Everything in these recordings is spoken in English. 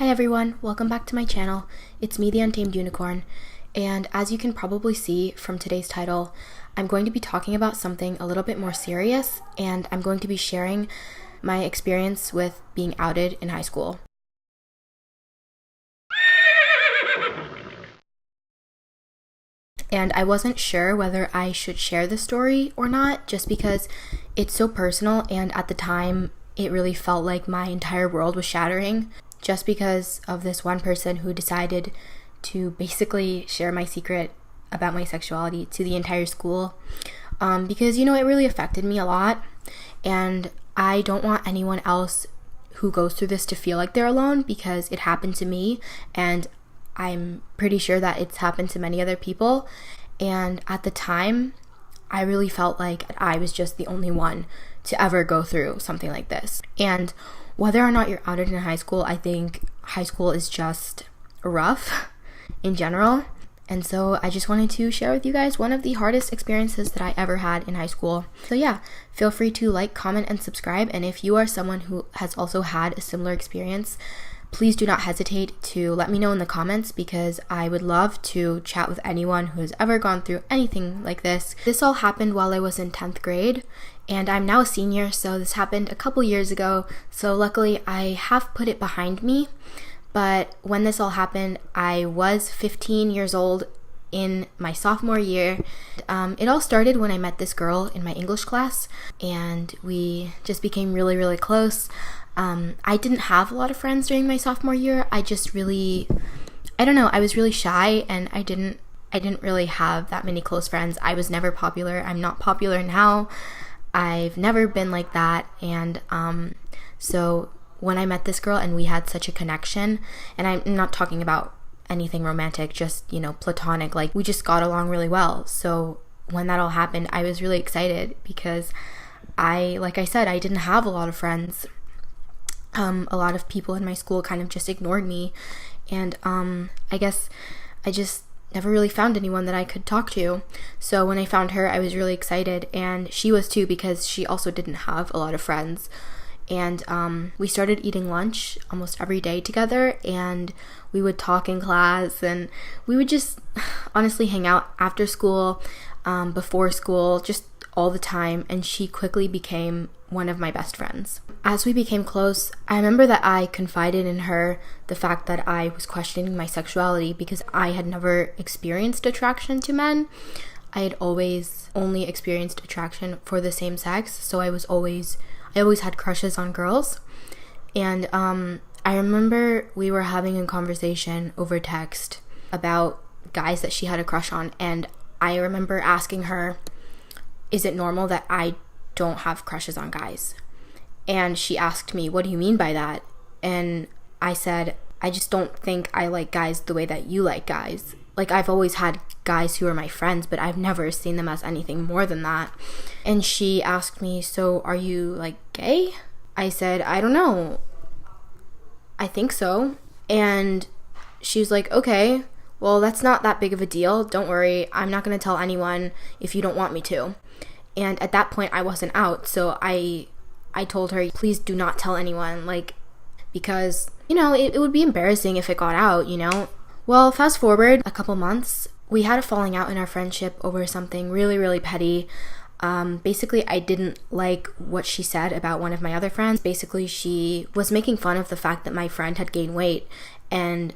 Hi everyone, welcome back to my channel. It's me, the Untamed Unicorn, and as you can probably see from today's title, I'm going to be talking about something a little bit more serious, and I'm going to be sharing my experience with being outed in high school. And I wasn't sure whether I should share the story or not, just because it's so personal, and at the time, it really felt like my entire world was shattering, just because of this one person who decided to basically share my secret about my sexuality to the entire school. Because, it really affected me a lot, and I don't want anyone else who goes through this to feel like they're alone, because it happened to me, and I'm pretty sure that it's happened to many other people. And at the time, I really felt like I was just the only one to ever go through something like this. And whether or not you're outed in high school, I think high school is just rough in general. And so I just wanted to share with you guys one of the hardest experiences that I ever had in high school. So yeah, feel free to like, comment, and subscribe. And if you are someone who has also had a similar experience, please do not hesitate to let me know in the comments, because I would love to chat with anyone who has ever gone through anything like this. This all happened while I was in 10th grade, and I'm now a senior, so this happened a couple years ago. So luckily I have put it behind me. But when this all happened, I was 15 years old in my sophomore year. It all started when I met this girl in my English class, and we just became really, really close. I didn't have a lot of friends during my sophomore year. I was really shy, and I didn't really have that many close friends. I was never popular. I'm not popular now. I've never been like that. And so when I met this girl and we had such a connection, and I'm not talking about anything romantic, just, platonic, like we just got along really well. So when that all happened, I was really excited, because like I said, I didn't have a lot of friends. A lot of people in my school kind of just ignored me, and I guess I just never really found anyone that I could talk to. So when I found her, I was really excited, and she was too, because she also didn't have a lot of friends. And we started eating lunch almost every day together, and we would talk in class, and we would just honestly hang out after school, before school, just all the time. And she quickly became one of my best friends. As we became close, I remember that I confided in her the fact that I was questioning my sexuality, because I had never experienced attraction to men. I had always only experienced attraction for the same sex, so I always had crushes on girls. And I remember we were having a conversation over text about guys that she had a crush on, and I remember asking her, is it normal that I don't have crushes on guys? And she asked me, what do you mean by that? And I said, I just don't think I like guys the way that you like guys. Like, I've always had guys who are my friends, but I've never seen them as anything more than that. And she asked me, so are you, like, gay? I said, I don't know. I think so. And she was like, okay, well, that's not that big of a deal. Don't worry. I'm not going to tell anyone if you don't want me to. And at that point, I wasn't out. So I told her, please do not tell anyone, because, it would be embarrassing if it got out, Well, fast forward a couple months, we had a falling out in our friendship over something really, really petty. Basically, I didn't like what she said about one of my other friends. Basically, she was making fun of the fact that my friend had gained weight, and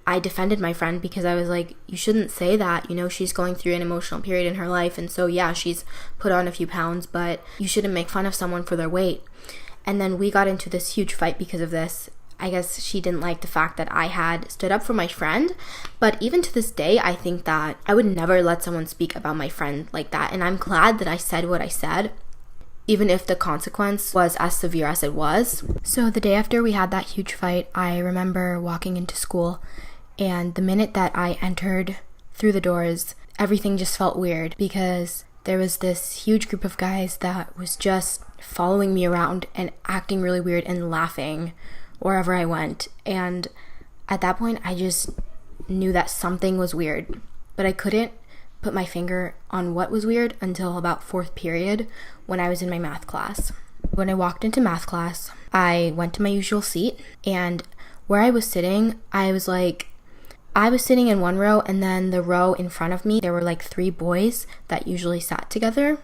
I defended my friend, because I was like, you shouldn't say that, she's going through an emotional period in her life, and so yeah, she's put on a few pounds, but you shouldn't make fun of someone for their weight. And then we got into this huge fight because of this. I guess she didn't like the fact that I had stood up for my friend, but even to this day, I think that I would never let someone speak about my friend like that, and I'm glad that I said what I said, even if the consequence was as severe as it was. So the day after we had that huge fight, I remember walking into school, and the minute that I entered through the doors, everything just felt weird, because there was this huge group of guys that was just following me around and acting really weird and laughing wherever I went. And at that point, I just knew that something was weird, but I couldn't put my finger on what was weird until about 4th period, when I was in my math class. When I walked into math class, I went to my usual seat, and where I was sitting, I was sitting in one row, and then the row in front of me, there were like 3 boys that usually sat together.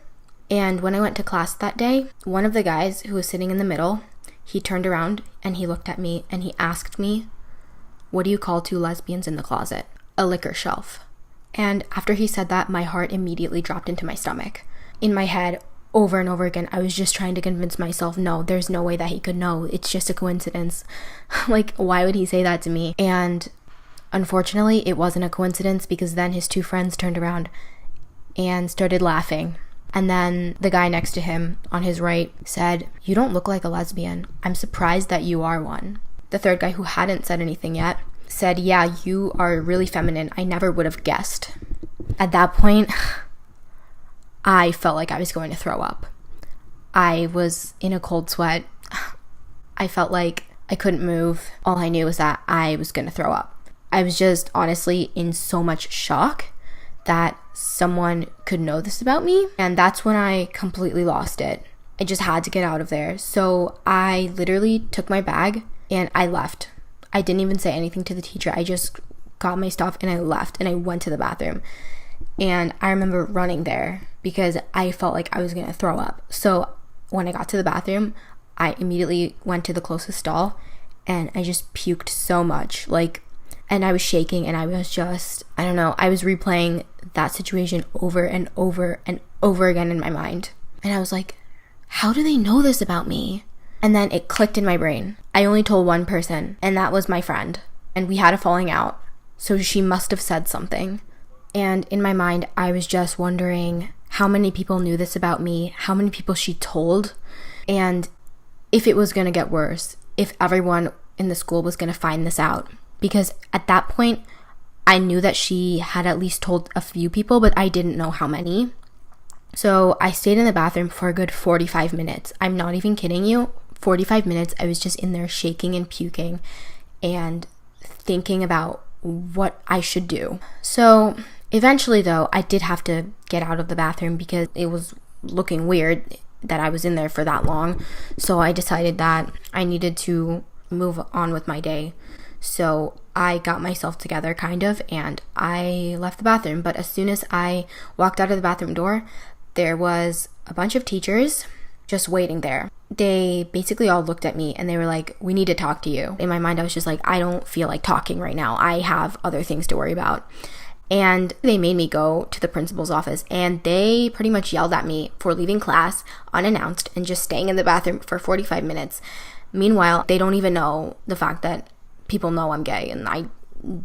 And when I went to class that day, one of the guys who was sitting in the middle, he turned around and he looked at me and he asked me, "What do you call 2 lesbians in the closet?" A liquor shelf. And after he said that, my heart immediately dropped into my stomach. In my head, over and over again, I was just trying to convince myself, no, there's no way that he could know. It's just a coincidence. Like, why would he say that to me? And unfortunately, it wasn't a coincidence, because then his 2 friends turned around and started laughing. And then the guy next to him on his right said, "You don't look like a lesbian. I'm surprised that you are one." The third guy, who hadn't said anything yet, said, "Yeah, you are really feminine. I never would have guessed." At that point, I felt like I was going to throw up. I was in a cold sweat. I felt like I couldn't move. All I knew was that I was going to throw up. I was just honestly in so much shock that someone could know this about me. And that's when I completely lost it. I just had to get out of there. So I literally took my bag and I left. I didn't even say anything to the teacher. I just got my stuff and I left, and I went to the bathroom. And I remember running there because I felt like I was going to throw up. So when I got to the bathroom, I immediately went to the closest stall and I just puked so much. And I was shaking, and I was just, I don't know, I was replaying that situation over and over and over again in my mind. And I was like, how do they know this about me? And then it clicked in my brain. I only told one person, and that was my friend. And we had a falling out. So she must have said something. And in my mind, I was just wondering how many people knew this about me, how many people she told, and if it was going to get worse, if everyone in the school was going to find this out. Because at that point, I knew that she had at least told a few people, but I didn't know how many. So I stayed in the bathroom for a good 45 minutes. I'm not even kidding you. 45 minutes, I was just in there shaking and puking and thinking about what I should do. So eventually, though, I did have to get out of the bathroom because it was looking weird that I was in there for that long. So I decided that I needed to move on with my day. So I got myself together, kind of, and I left the bathroom. But as soon as I walked out of the bathroom door, there was a bunch of teachers just waiting there. They basically all looked at me and they were like, "We need to talk to you." In my mind, I was just like, I don't feel like talking right now. I have other things to worry about. And they made me go to the principal's office, and they pretty much yelled at me for leaving class unannounced and just staying in the bathroom for 45 minutes. Meanwhile, they don't even know the fact that people know I'm gay, and I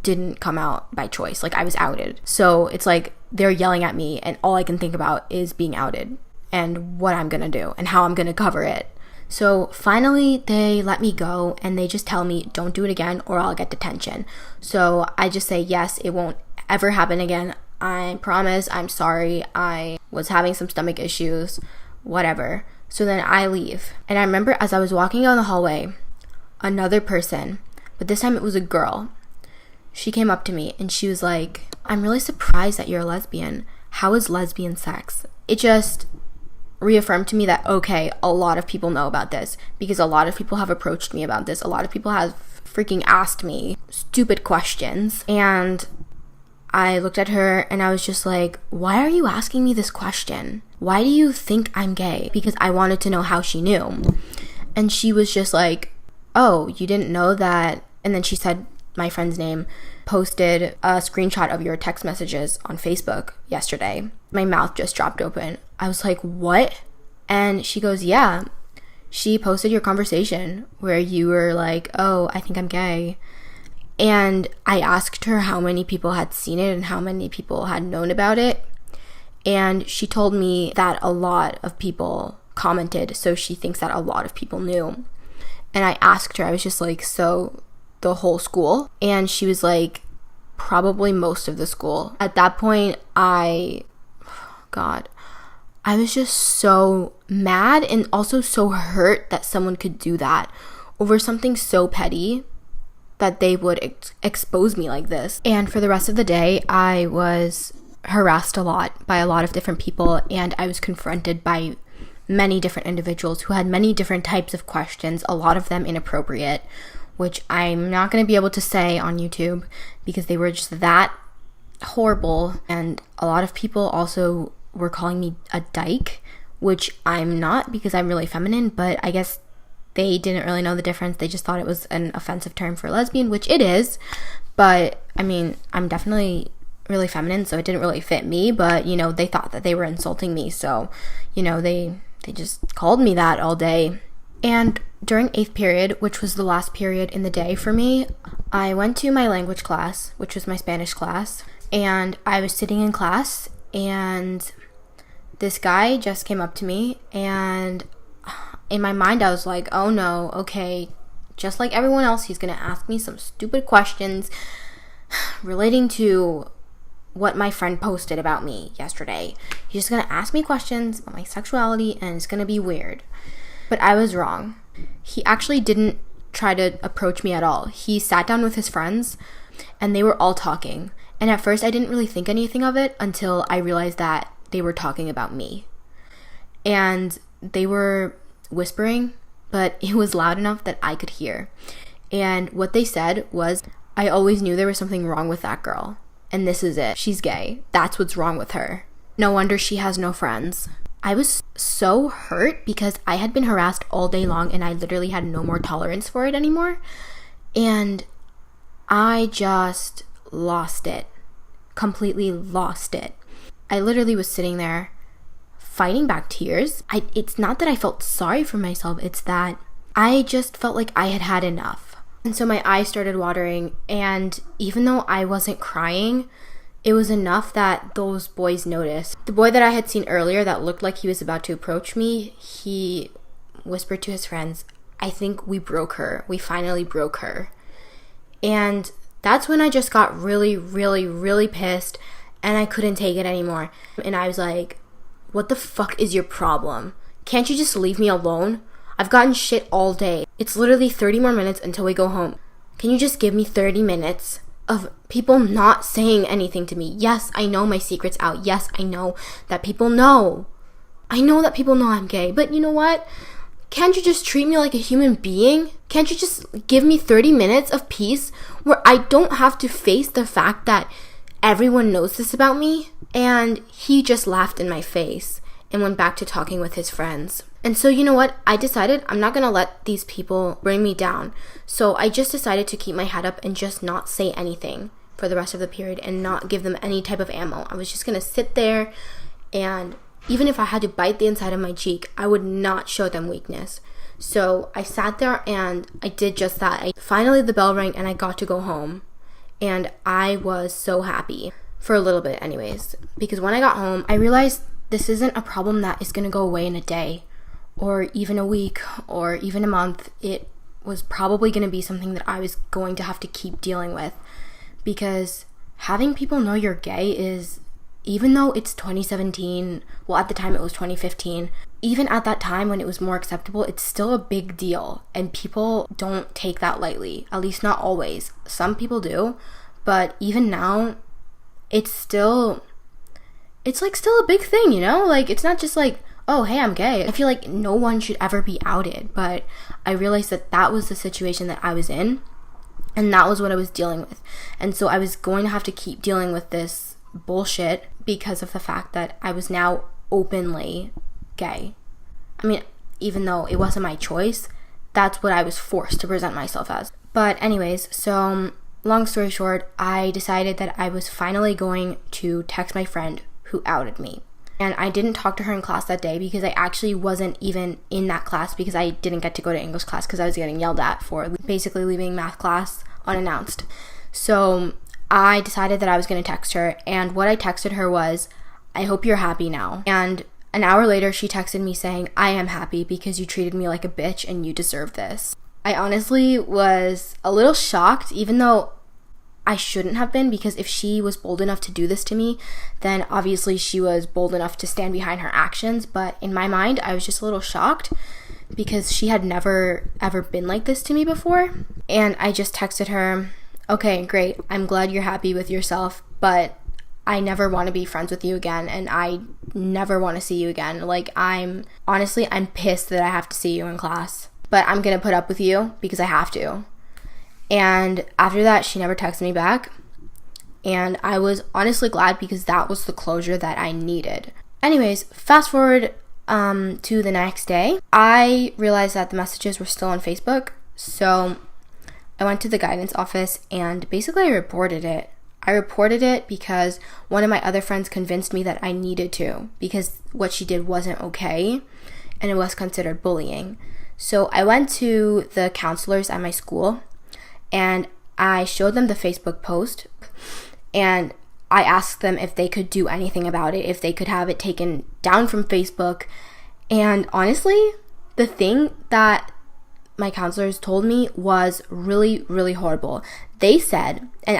didn't come out by choice. Like, I was outed. So it's like they're yelling at me, and all I can think about is being outed and what I'm gonna do and how I'm gonna cover it. So finally they let me go, and they just tell me, "Don't do it again or I'll get detention." So I just say, yes, it won't ever happen again. I promise. I'm sorry. I was having some stomach issues, whatever. So then I leave. And I remember as I was walking down the hallway, another person, but this time it was a girl, she came up to me and she was like, "I'm really surprised that you're a lesbian. How is lesbian sex?" It just reaffirmed to me that, okay, a lot of people know about this, because a lot of people have approached me about this. A lot of people have freaking asked me stupid questions. And I looked at her and I was just like, why are you asking me this question? Why do you think I'm gay? Because I wanted to know how she knew. And she was just like, "Oh, you didn't know that?" And then she said my friend's name, posted a screenshot of your text messages on Facebook yesterday. My mouth just dropped open. I was like, what? And she goes, "Yeah, she posted your conversation where you were like, 'Oh, I think I'm gay.'" And I asked her how many people had seen it and how many people had known about it. And she told me that a lot of people commented, so she thinks that a lot of people knew. And I asked her, I was just like, "So the whole school?" And she was like, "Probably most of the school." At that point, I was just so mad and also so hurt that someone could do that over something so petty, that they would expose me like this. And for the rest of the day, I was harassed a lot by a lot of different people, and I was confronted by many different individuals who had many different types of questions, a lot of them inappropriate, which I'm not going to be able to say on YouTube because they were just that horrible. And a lot of people also were calling me a dyke, which I'm not because I'm really feminine, but I guess they didn't really know the difference. They just thought it was an offensive term for lesbian, which it is. But I mean, I'm definitely really feminine, so it didn't really fit me. But, you know, they thought that they were insulting me. So, you know, they just called me that all day. And during 8th period, which was the last period in the day for me, I went to my language class, which was my Spanish class. And I was sitting in class, and this guy just came up to me, and in my mind I was like, oh no, okay, just like everyone else, he's gonna ask me some stupid questions relating to what my friend posted about me yesterday. He's just gonna ask me questions about my sexuality, and it's gonna be weird. But I was wrong. He actually didn't try to approach me at all. He sat down with his friends, and they were all talking. And at first I didn't really think anything of it until I realized that they were talking about me. And they were whispering, but it was loud enough that I could hear. And what they said was, I always knew there was something wrong with that girl. And this is it. She's gay. That's what's wrong with her. No wonder she has no friends. I was so hurt because I had been harassed all day long and I literally had no more tolerance for it anymore. And I just lost it. Completely lost it. I literally was sitting there fighting back tears. It's not that I felt sorry for myself, it's that I just felt like I had had enough. And so my eyes started watering, and even though I wasn't crying, it was enough that those boys noticed. The boy that I had seen earlier that looked like he was about to approach me, he whispered to his friends, I think we broke her. We finally broke her. And that's when I just got really, really, really pissed, and I couldn't take it anymore. And I was like, what the fuck is your problem? Can't you just leave me alone? I've gotten shit all day. It's literally 30 more minutes until we go home. Can you just give me 30 minutes of people not saying anything to me? Yes, I know my secret's out. Yes, I know that people know. I know that people know I'm gay. But you know what? Can't you just treat me like a human being? Can't you just give me 30 minutes of peace where I don't have to face the fact that everyone knows this about me? And he just laughed in my face and went back to talking with his friends. And so, you know what? I decided I'm not going to let these people bring me down. So I just decided to keep my head up and just not say anything for the rest of the period and not give them any type of ammo. I was just going to sit there, and even if I had to bite the inside of my cheek, I would not show them weakness. So I sat there and I did just that. Finally, the bell rang and I got to go home. And I was so happy. For a little bit anyways. Because when I got home, I realized this isn't a problem that is going to go away in a day, or even a week, or even a month. It was probably going to be something that I was going to have to keep dealing with. Because having people know you're gay is, even though it's 2017, well, at the time it was 2015, even at that time when it was more acceptable, it's still a big deal. And people don't take that lightly. At least not always. Some people do. But even now, it's still a big thing, you know? Like, it's not just like, oh, hey, I'm gay. I feel like no one should ever be outed. But I realized that that was the situation that I was in. And that was what I was dealing with. And so I was going to have to keep dealing with this bullshit because of the fact that I was now openly gay. I mean, even though it wasn't my choice, that's what I was forced to present myself as. But anyways, so long story short, I decided that I was finally going to text my friend who outed me. And I didn't talk to her in class that day because I actually wasn't even in that class because I didn't get to go to English class because I was getting yelled at for basically leaving math class unannounced. So I decided that I was going to text her, and what I texted her was, I hope you're happy now. And an hour later, she texted me saying, I am happy because you treated me like a bitch and you deserve this. I honestly was a little shocked, even though I shouldn't have been, because if she was bold enough to do this to me, then obviously she was bold enough to stand behind her actions. But in my mind, I was just a little shocked because she had never ever been like this to me before. And I just texted her, okay, great, I'm glad you're happy with yourself, but I never want to be friends with you again, and I never want to see you again. Like, I'm pissed that I have to see you in class, but I'm gonna put up with you because I have to. And after that, she never texted me back. And I was honestly glad because that was the closure that I needed. Anyways, fast forward to the next day. I realized that the messages were still on Facebook. So I went to the guidance office and basically I reported it. I reported it because one of my other friends convinced me that I needed to, because what she did wasn't okay and it was considered bullying. So I went to the counselors at my school and I showed them the Facebook post and I asked them if they could do anything about it, if they could have it taken down from Facebook. And honestly, the thing that my counselors told me was really, really horrible. They said, and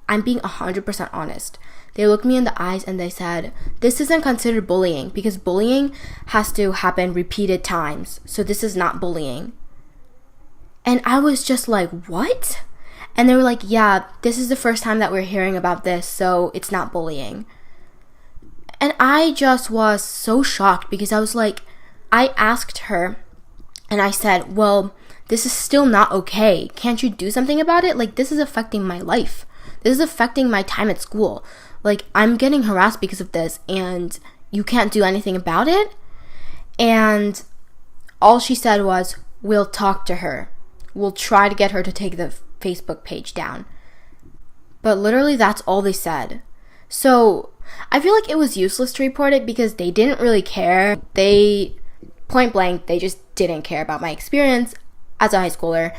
I'm being 100% honest. They looked me in the eyes and they said, this isn't considered bullying because bullying has to happen repeated times. So this is not bullying. And I was just like, what? And they were like, yeah, this is the first time that we're hearing about this, so it's not bullying. And I just was so shocked because I was like, I asked her and I said, well, this is still not okay. Can't you do something about it? Like, this is affecting my life. This is affecting my time at school. Like, I'm getting harassed because of this and you can't do anything about it? And all she said was, we'll talk to her. We'll try to get her to take the Facebook page down. But literally that's all they said. So I feel like it was useless to report it because they didn't really care. They, point blank, they just didn't care about my experience as a high schooler.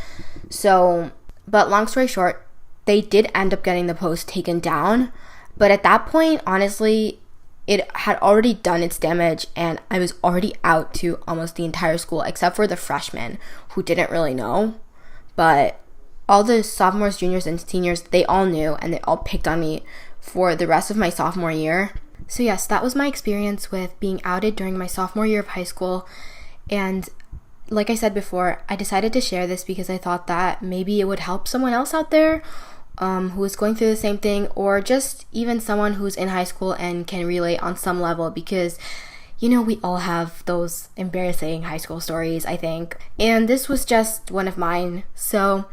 So, but long story short, they did end up getting the post taken down. But at that point, honestly, it had already done its damage and I was already out to almost the entire school except for the freshmen who didn't really know. But all the sophomores, juniors, and seniors, they all knew and they all picked on me for the rest of my sophomore year. So yes, that was my experience with being outed during my sophomore year of high school. And like I said before, I decided to share this because I thought that maybe it would help someone else out there who is going through the same thing, or just even someone who's in high school and can relate on some level, because you know, we all have those embarrassing high school stories, I think. And this was just one of mine. So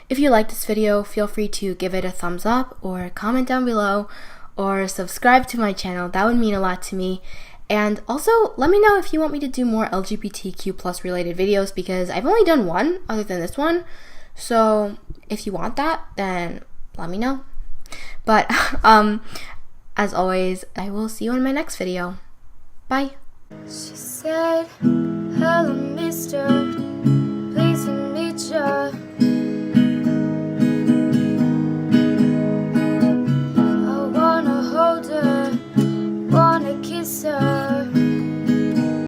if you like this video, feel free to give it a thumbs up or comment down below or subscribe to my channel. That would mean a lot to me. And also, let me know if you want me to do more LGBTQ plus related videos because I've only done one other than this one. So if you want that, then let me know. But as always, I will see you in my next video. Bye. She said, hello mister, pleased to meet ya. I wanna hold her, wanna kiss her.